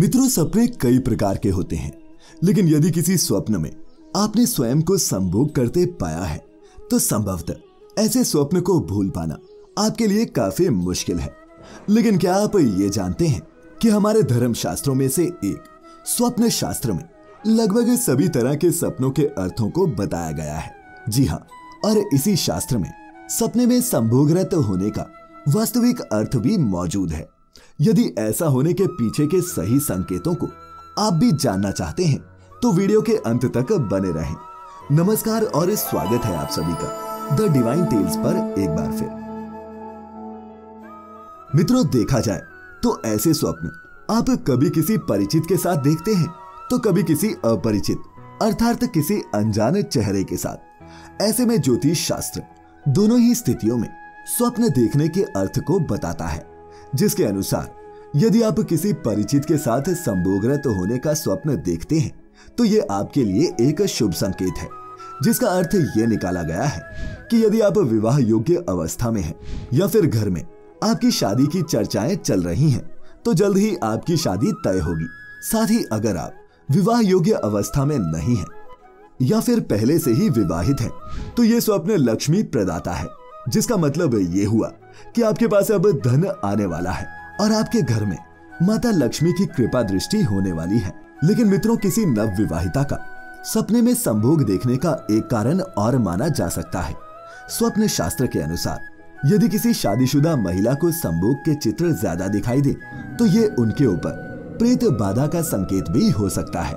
मित्रों, सपने कई प्रकार के होते हैं, लेकिन यदि किसी स्वप्न में आपने स्वयं को संभोग करते पाया है तो संभवतः ऐसे स्वप्न को भूल पाना आपके लिए काफी मुश्किल है। लेकिन क्या आप ये जानते हैं कि हमारे धर्म शास्त्रों में से एक स्वप्न शास्त्र में लगभग सभी तरह के सपनों के अर्थों को बताया गया है। जी हाँ, और इसी शास्त्र में सपने में संभोगरत होने का वास्तविक अर्थ भी मौजूद है। यदि ऐसा होने के पीछे के सही संकेतों को आप भी जानना चाहते हैं तो वीडियो के अंत तक बने रहें। नमस्कार और स्वागत है आप सभी का द डिवाइन टेल्स पर एक बार फिर। मित्रों, देखा जाए तो ऐसे स्वप्न आप कभी किसी परिचित के साथ देखते हैं तो कभी किसी अपरिचित अर्थात किसी अनजाने चेहरे के साथ। ऐसे में ज्योतिष शास्त्र दोनों ही स्थितियों में स्वप्न देखने के अर्थ को बताता है, जिसके अनुसार यदि आप किसी परिचित के साथ संभोगरत होने का स्वप्न देखते हैं तो ये आपके लिए एक शुभ संकेत है, जिसका अर्थ ये निकाला गया है कि यदि आप विवाह योग्य अवस्था में हैं या फिर घर में आपकी शादी की चर्चाएं चल रही हैं तो जल्द ही आपकी शादी तय होगी। साथ ही अगर आप विवाह योग्य अवस्था में नहीं हैं या फिर पहले से ही विवाहित हैं तो ये स्वप्न लक्ष्मी प्रदाता है, जिसका मतलब ये हुआ कि आपके पास अब धन आने वाला है और आपके घर में माता लक्ष्मी की कृपा दृष्टि होने वाली है। लेकिन मित्रों, किसी नव विवाहिता का सपने में संभोग देखने का एक कारण और माना जा सकता है। स्वप्न शास्त्र के अनुसार यदि किसी शादीशुदा महिला को संभोग के चित्र ज्यादा दिखाई दे तो ये उनके ऊपर प्रेत बाधा का संकेत भी हो सकता है।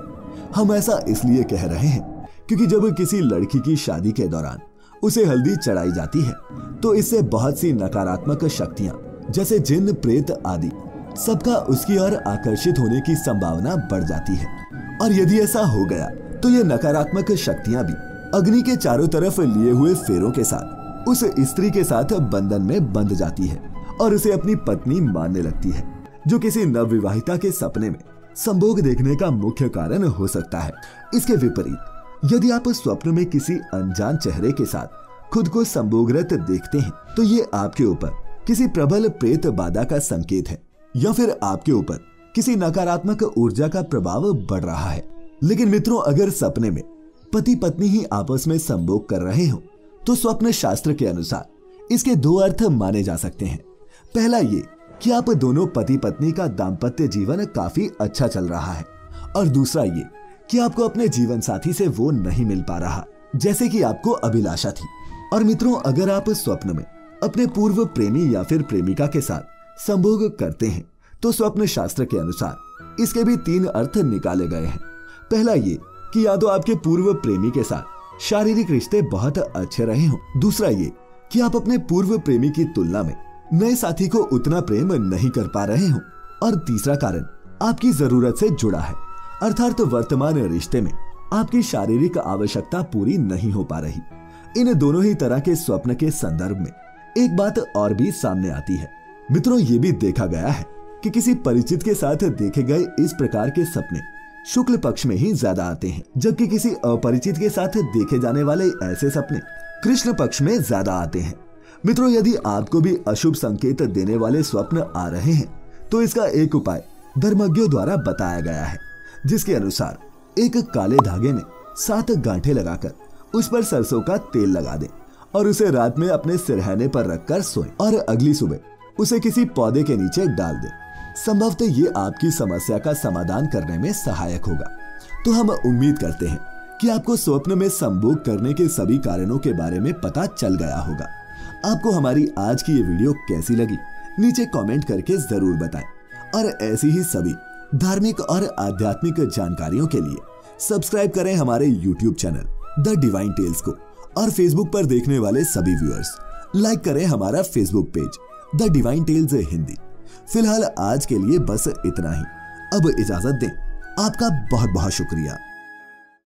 हम ऐसा इसलिए कह रहे हैं क्योंकि जब किसी लड़की की शादी के दौरान उसे हल्दी चढ़ाई जाती है तो इससे बहुत सी नकारात्मक शक्तियां जैसे जिन, प्रेत आदि सबका उसकी ओर आकर्षित होने की संभावना बढ़ जाती है। और यदि ऐसा हो गया तो ये नकारात्मक शक्तियां भी अग्नि के चारों तरफ लिए हुए फेरों के साथ उस स्त्री के साथ बंधन में बंध जाती है और उसे अपनी पत्नी मानने लगती है, जो किसी नवविवाहिता के सपने में संभोग देखने का मुख्य कारण हो सकता है। इसके विपरीत यदि आप स्वप्न में किसी अनजान चेहरे के साथ खुद को संभोगरत देखते हैं तो ये आपके ऊपर किसी प्रबल प्रेत बाधा का संकेत है या फिर आपके ऊपर किसी नकारात्मक ऊर्जा का प्रभाव बढ़ रहा है। लेकिन मित्रों, अगर सपने में पति पत्नी ही आपस में संभोग कर रहे हो तो स्वप्न शास्त्र के अनुसार इसके दो अर्थ माने जा सकते हैं। पहला ये कि आप दोनों पति पत्नी का दाम्पत्य जीवन काफी अच्छा चल रहा है, और दूसरा ये कि आपको अपने जीवन साथी से वो नहीं मिल पा रहा जैसे कि आपको अभिलाषा थी। और मित्रों, अगर आप स्वप्न में अपने पूर्व प्रेमी या फिर प्रेमिका के साथ संभोग करते हैं तो स्वप्न शास्त्र के अनुसार इसके भी तीन अर्थ निकाले गए हैं। पहला ये कि या तो आपके पूर्व प्रेमी के साथ शारीरिक रिश्ते बहुत अच्छे रहे हों, दूसरा ये कि आप अपने पूर्व प्रेमी की तुलना में नए साथी को उतना प्रेम नहीं कर पा रहे हों, और तीसरा कारण आपकी जरूरत से जुड़ा है, अर्थात वर्तमान रिश्ते में आपकी शारीरिक आवश्यकता पूरी नहीं हो पा रही। इन दोनों ही तरह के स्वप्न के संदर्भ में एक बात और भी सामने आती है। मित्रों, ये भी देखा गया है कि किसी परिचित के साथ देखे गए इस प्रकार के सपने शुक्ल पक्ष में ही ज्यादा आते हैं, जबकि किसी अपरिचित के साथ देखे जाने वाले ऐसे सपने कृष्ण पक्ष में ज्यादा आते हैं। मित्रों, यदि आपको भी अशुभ संकेत देने वाले स्वप्न आ रहे हैं तो इसका एक उपाय धर्मज्ञों द्वारा बताया गया है, जिसके अनुसार एक काले धागे में 7 गांठें लगाकर उस पर सरसों का तेल लगा दें और उसे रात में अपने सिरहाने पर रखकर सोएं और अगली सुबह उसे किसी पौधे के नीचे डाल दें। संभवतः ये आपकी समस्या का समाधान करने में सहायक होगा। तो हम उम्मीद करते हैं कि आपको स्वप्न में संभोग करने के सभी कारणों के बारे में पता चल गया होगा। आपको हमारी आज की ये वीडियो कैसी लगी नीचे कमेंट करके जरूर बताएं, और ऐसी ही सभी धार्मिक और आध्यात्मिक जानकारियों के लिए सब्सक्राइब करें हमारे YouTube channel the divine tales को, और फेसबुक पर देखने वाले सभी व्यूअर्स लाइक करें हमारा Facebook page the divine tales Hindi. फिलहाल आज के लिए बस इतना ही। अब इजाजत दें। आपका बहुत बहुत शुक्रिया।